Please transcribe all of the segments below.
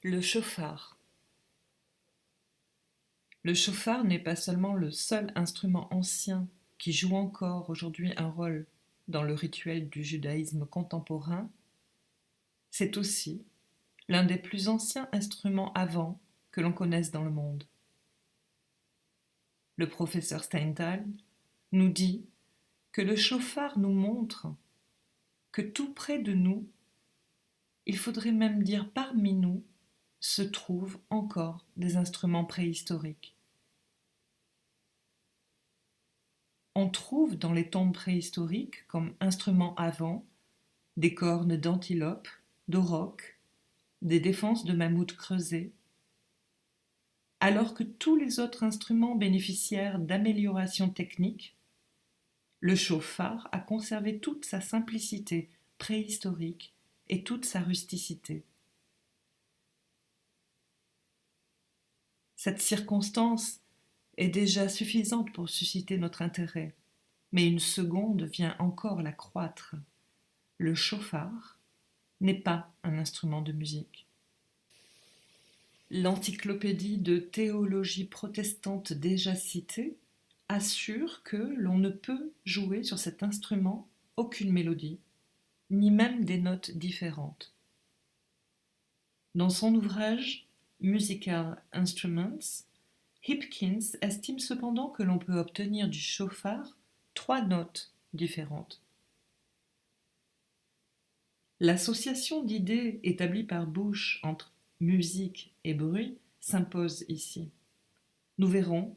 Le chauffard. Le chauffard n'est pas seulement le seul instrument ancien qui joue encore aujourd'hui un rôle dans le rituel du judaïsme contemporain, c'est aussi l'un des plus anciens instruments à vent que l'on connaisse dans le monde. Le professeur Steinthal nous dit que le chauffard nous montre que tout près de nous, il faudrait même dire parmi nous, se trouvent encore des instruments préhistoriques. On trouve dans les tombes préhistoriques comme instruments à vent des cornes d'antilope, d'auroch, des défenses de mammouth creusés, alors que tous les autres instruments bénéficiaires d'améliorations techniques, le chauffard a conservé toute sa simplicité préhistorique et toute sa rusticité. Cette circonstance est déjà suffisante pour susciter notre intérêt, mais une seconde vient encore l'accroître. Le chauffard n'est pas un instrument de musique. L'encyclopédie de théologie protestante déjà citée assure que l'on ne peut jouer sur cet instrument aucune mélodie, ni même des notes différentes. Dans son ouvrage Musical Instruments, Hipkins estime cependant que l'on peut obtenir du chauffard 3 notes différentes. L'association d'idées établie par Bush entre musique et bruit s'impose ici. Nous verrons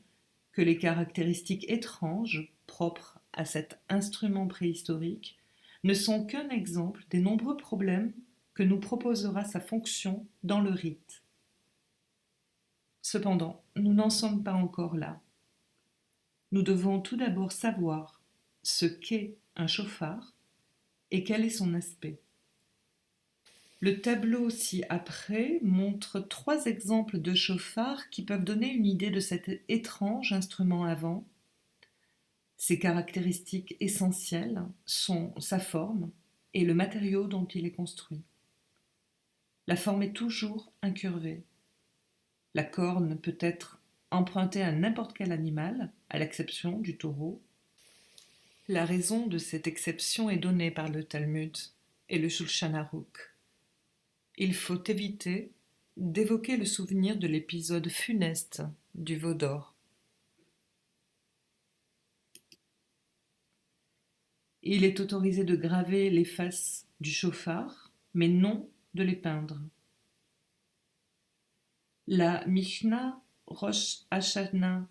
que les caractéristiques étranges propres à cet instrument préhistorique ne sont qu'un exemple des nombreux problèmes que nous proposera sa fonction dans le rite. Cependant, nous n'en sommes pas encore là. Nous devons tout d'abord savoir ce qu'est un chauffard et quel est son aspect. Le tableau ci-après montre 3 exemples de chauffards qui peuvent donner une idée de cet étrange instrument à vent. Ses caractéristiques essentielles sont sa forme et le matériau dont il est construit. La forme est toujours incurvée. La corne peut être empruntée à n'importe quel animal, à l'exception du taureau. La raison de cette exception est donnée par le Talmud et le Shulchan Aruch. Il faut éviter d'évoquer le souvenir de l'épisode funeste du veau d'or. Il est autorisé de graver les faces du chauffard, mais non de les peindre. La Mishnah Rosh Hashanah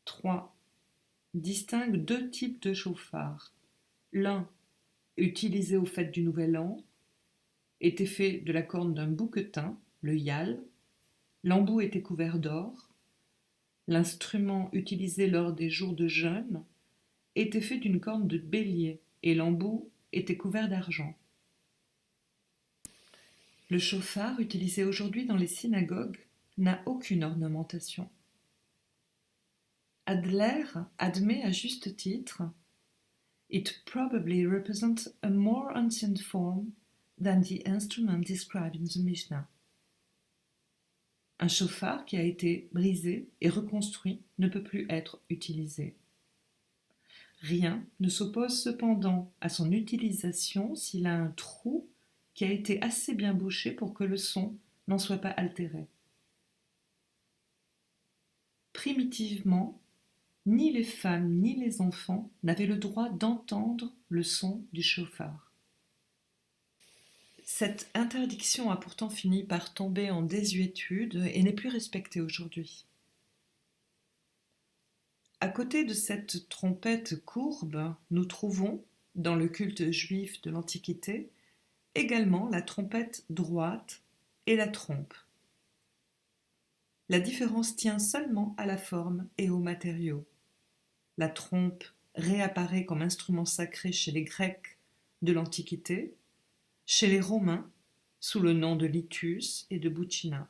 3 distingue 2 types de chauffards. L'un, utilisé aux fêtes du Nouvel An, était fait de la corne d'un bouquetin, le yal. L'embout était couvert d'or. L'instrument utilisé lors des jours de jeûne était fait d'une corne de bélier et l'embout était couvert d'argent. Le chauffard utilisé aujourd'hui dans les synagogues n'a aucune ornementation. Adler admet à juste titre It probably represents a more ancient form than the instrument described in the Mishnah. Un chauffard qui a été brisé et reconstruit ne peut plus être utilisé. Rien ne s'oppose cependant à son utilisation s'il a un trou qui a été assez bien bouché pour que le son n'en soit pas altéré. Primitivement, ni les femmes ni les enfants n'avaient le droit d'entendre le son du chauffard. Cette interdiction a pourtant fini par tomber en désuétude et n'est plus respectée aujourd'hui. À côté de cette trompette courbe, nous trouvons, dans le culte juif de l'Antiquité, également la trompette droite et la trompe. La différence tient seulement à la forme et aux matériaux. La trompe réapparaît comme instrument sacré chez les Grecs de l'Antiquité, chez les Romains sous le nom de litus et de buccina.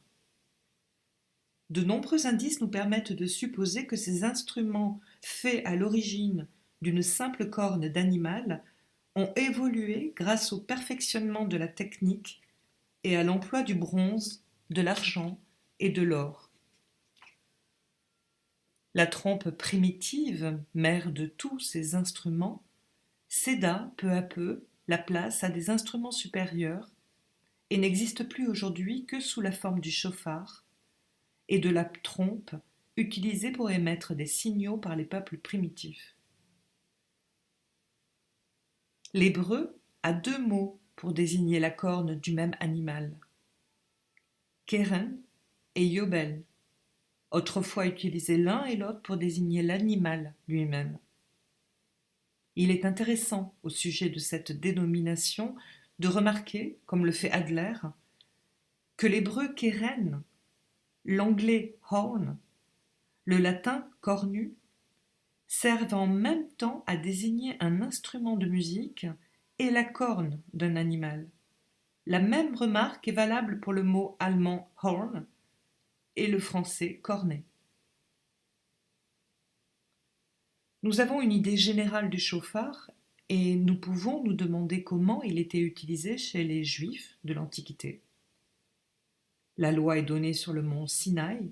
De nombreux indices nous permettent de supposer que ces instruments faits à l'origine d'une simple corne d'animal ont évolué grâce au perfectionnement de la technique et à l'emploi du bronze de l'argent et de l'or. La trompe primitive, mère de tous ces instruments, céda peu à peu la place à des instruments supérieurs et n'existe plus aujourd'hui que sous la forme du chauffard et de la trompe utilisée pour émettre des signaux par les peuples primitifs. L'hébreu a deux mots pour désigner la corne du même animal, keren et yobel, autrefois utilisés l'un et l'autre pour désigner l'animal lui-même. Il est intéressant au sujet de cette dénomination de remarquer, comme le fait Adler, que l'hébreu keren, l'anglais horn, le latin cornu, servent en même temps à désigner un instrument de musique et la corne d'un animal. La même remarque est valable pour le mot allemand horn et le français cornet. Nous avons une idée générale du chauffard et nous pouvons nous demander comment il était utilisé chez les Juifs de l'Antiquité. La loi est donnée sur le mont Sinaï,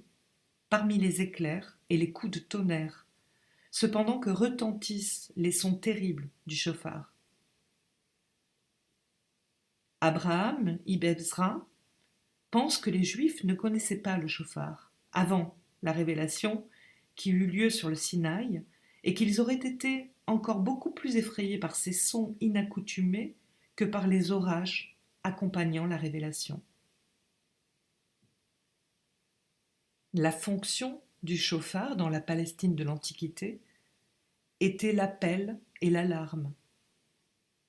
parmi les éclairs et les coups de tonnerre, cependant que retentissent les sons terribles du chauffard. Abraham ibn Ezra pense que les Juifs ne connaissaient pas le chauffard avant la révélation qui eut lieu sur le Sinaï et qu'ils auraient été encore beaucoup plus effrayés par ces sons inaccoutumés que par les orages accompagnant la révélation. La fonction du chauffard dans la Palestine de l'Antiquité était l'appel et l'alarme.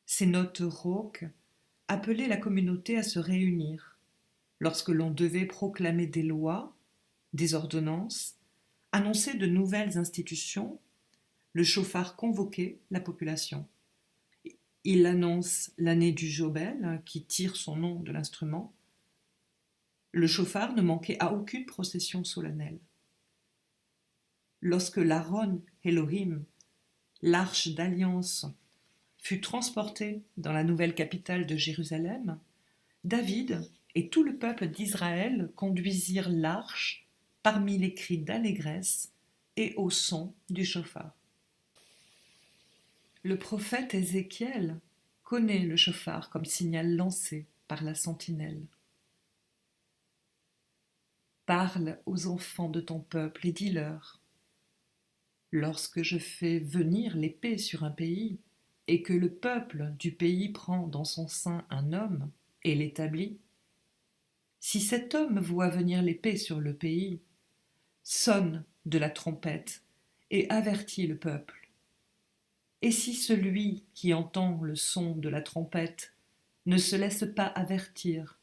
Ces notes rauques appelaient la communauté à se réunir lorsque l'on devait proclamer des lois, des ordonnances, annoncer de nouvelles institutions. Le chauffard convoquait la population. Il annonce l'année du Jobel, qui tire son nom de l'instrument. Le chauffard ne manquait à aucune procession solennelle. Lorsque l'Aaron Elohim, l'arche d'alliance, fut transportée dans la nouvelle capitale de Jérusalem, David et tout le peuple d'Israël conduisirent l'arche parmi les cris d'allégresse et au son du chauffard. Le prophète Ézéchiel connaît le chauffard comme signal lancé par la sentinelle. Parle aux enfants de ton peuple et dis-leur: lorsque je fais venir l'épée sur un pays, et que le peuple du pays prend dans son sein un homme et l'établit, si cet homme voit venir l'épée sur le pays, sonne de la trompette et avertit le peuple. Et si celui qui entend le son de la trompette ne se laisse pas avertir,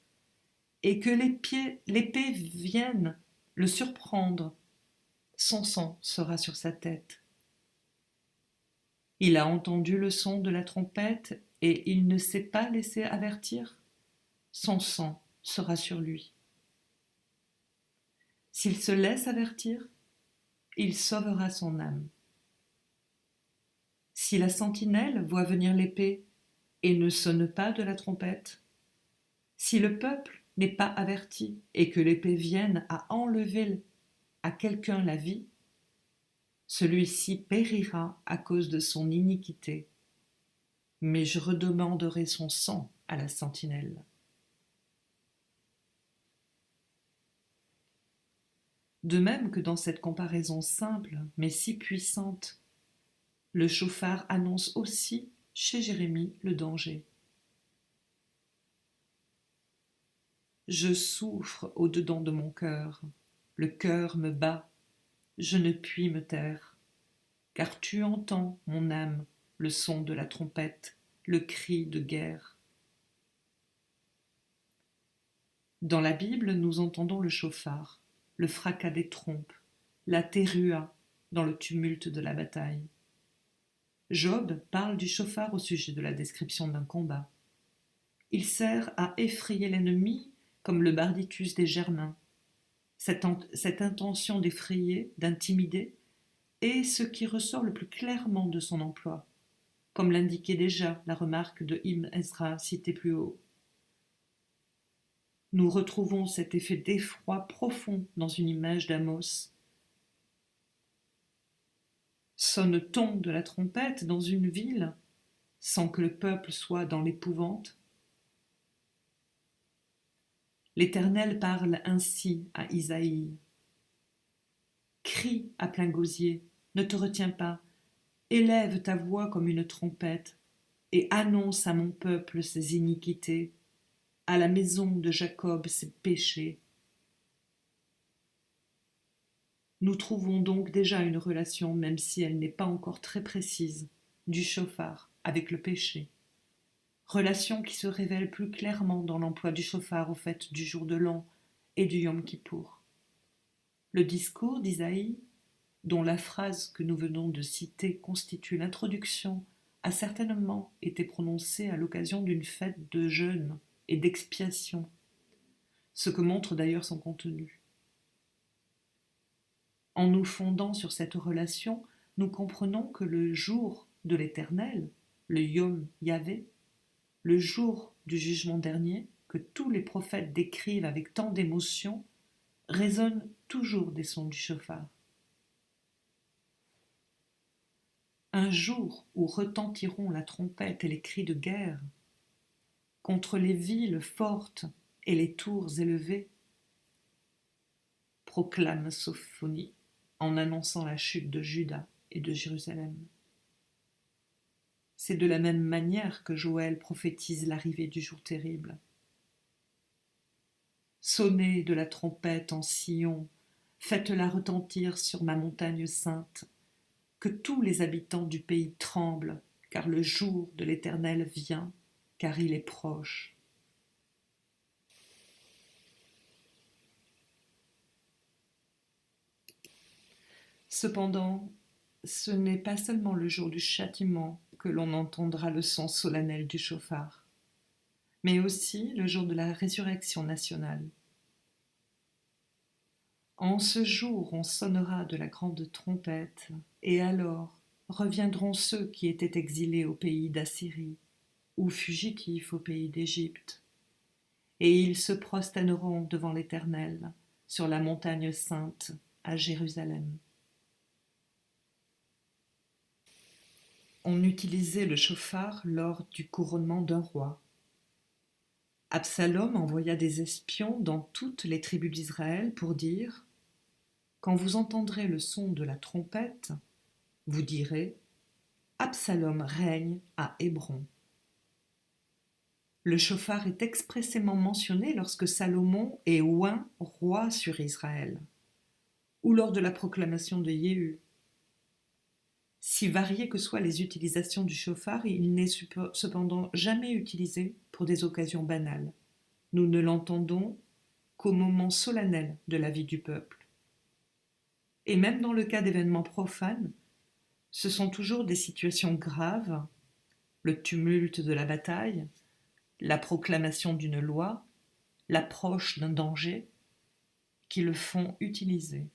et que l'épée vienne le surprendre, son sang sera sur sa tête. Il a entendu le son de la trompette et il ne s'est pas laissé avertir, son sang sera sur lui. S'il se laisse avertir, il sauvera son âme. Si la sentinelle voit venir l'épée et ne sonne pas de la trompette, si le peuple n'est pas averti et que l'épée vienne à enlever à quelqu'un la vie, celui-ci périra à cause de son iniquité, mais je redemanderai son sang à la sentinelle. De même que dans cette comparaison simple mais si puissante, le chauffard annonce aussi chez Jérémie le danger. Je souffre au-dedans de mon cœur, le cœur me bat, je ne puis me taire, car tu entends, mon âme, le son de la trompette, le cri de guerre. Dans la Bible, nous entendons le chauffard, le fracas des trompes, la terua dans le tumulte de la bataille. Job parle du chauffard au sujet de la description d'un combat. Il sert à effrayer l'ennemi comme le barditus des Germains. Cette intention d'effrayer, d'intimider, est ce qui ressort le plus clairement de son emploi, comme l'indiquait déjà la remarque de Ibn Ezra citée plus haut. Nous retrouvons cet effet d'effroi profond dans une image d'Amos. Sonne-t-on de la trompette dans une ville sans que le peuple soit dans l'épouvante? L'Éternel parle ainsi à Isaïe. Crie à plein gosier, ne te retiens pas, élève ta voix comme une trompette, et annonce à mon peuple ses iniquités, à la maison de Jacob ses péchés. Nous trouvons donc déjà une relation, même si elle n'est pas encore très précise, du chauffard avec le péché. Relation qui se révèle plus clairement dans l'emploi du chauffard aux fêtes du jour de l'an et du Yom Kippour. Le discours d'Isaïe, dont la phrase que nous venons de citer constitue l'introduction, a certainement été prononcé à l'occasion d'une fête de jeûne et d'expiation, ce que montre d'ailleurs son contenu. En nous fondant sur cette relation, nous comprenons que le jour de l'Éternel, le Yom Yahvé, le jour du jugement dernier, que tous les prophètes décrivent avec tant d'émotion, résonne toujours des sons du chauffard. Un jour où retentiront la trompette et les cris de guerre, contre les villes fortes et les tours élevées, proclame Sophonie en annonçant la chute de Juda et de Jérusalem. C'est de la même manière que Joël prophétise l'arrivée du jour terrible. Sonnez de la trompette en Sion, faites-la retentir sur ma montagne sainte, que tous les habitants du pays tremblent, car le jour de l'Éternel vient, car il est proche. Cependant, ce n'est pas seulement le jour du châtiment que l'on entendra le son solennel du chauffard, mais aussi le jour de la résurrection nationale. En ce jour, on sonnera de la grande trompette, et alors reviendront ceux qui étaient exilés au pays d'Assyrie, ou fugitifs au pays d'Égypte, et ils se prosterneront devant l'Éternel sur la montagne sainte à Jérusalem. On utilisait le chauffard lors du couronnement d'un roi. Absalom envoya des espions dans toutes les tribus d'Israël pour dire « Quand vous entendrez le son de la trompette, vous direz « Absalom règne à Hébron ». Le chauffard est expressément mentionné lorsque Salomon est oint roi sur Israël, ou lors de la proclamation de Jéhu. Si variées que soient les utilisations du chauffard, il n'est cependant jamais utilisé pour des occasions banales. Nous ne l'entendons qu'au moment solennel de la vie du peuple. Et même dans le cas d'événements profanes, ce sont toujours des situations graves, le tumulte de la bataille, la proclamation d'une loi, l'approche d'un danger, qui le font utiliser.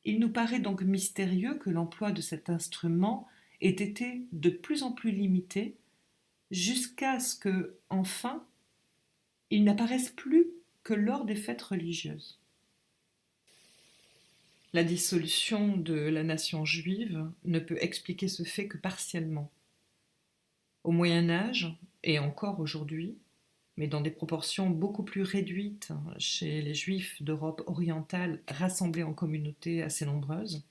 Il nous paraît donc mystérieux que l'emploi de cet instrument ait été de plus en plus limité jusqu'à ce que, enfin, il n'apparaisse plus que lors des fêtes religieuses. La dissolution de la nation juive ne peut expliquer ce fait que partiellement. Au Moyen Âge, et encore aujourd'hui, mais dans des proportions beaucoup plus réduites chez les Juifs d'Europe orientale rassemblés en communautés assez nombreuses,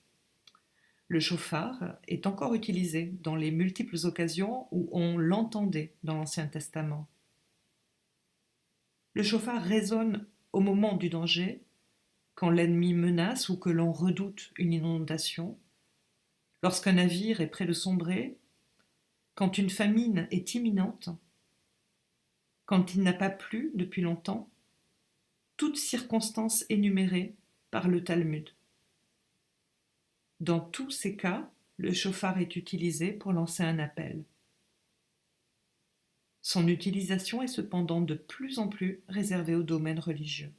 le chauffard est encore utilisé dans les multiples occasions où on l'entendait dans l'Ancien Testament. Le chauffard résonne au moment du danger, quand l'ennemi menace ou que l'on redoute une inondation, lorsqu'un navire est près de sombrer, quand une famine est imminente, quand il n'a pas plu depuis longtemps, toutes circonstances énumérées par le Talmud. Dans tous ces cas, le chauffard est utilisé pour lancer un appel. Son utilisation est cependant de plus en plus réservée au domaine religieux.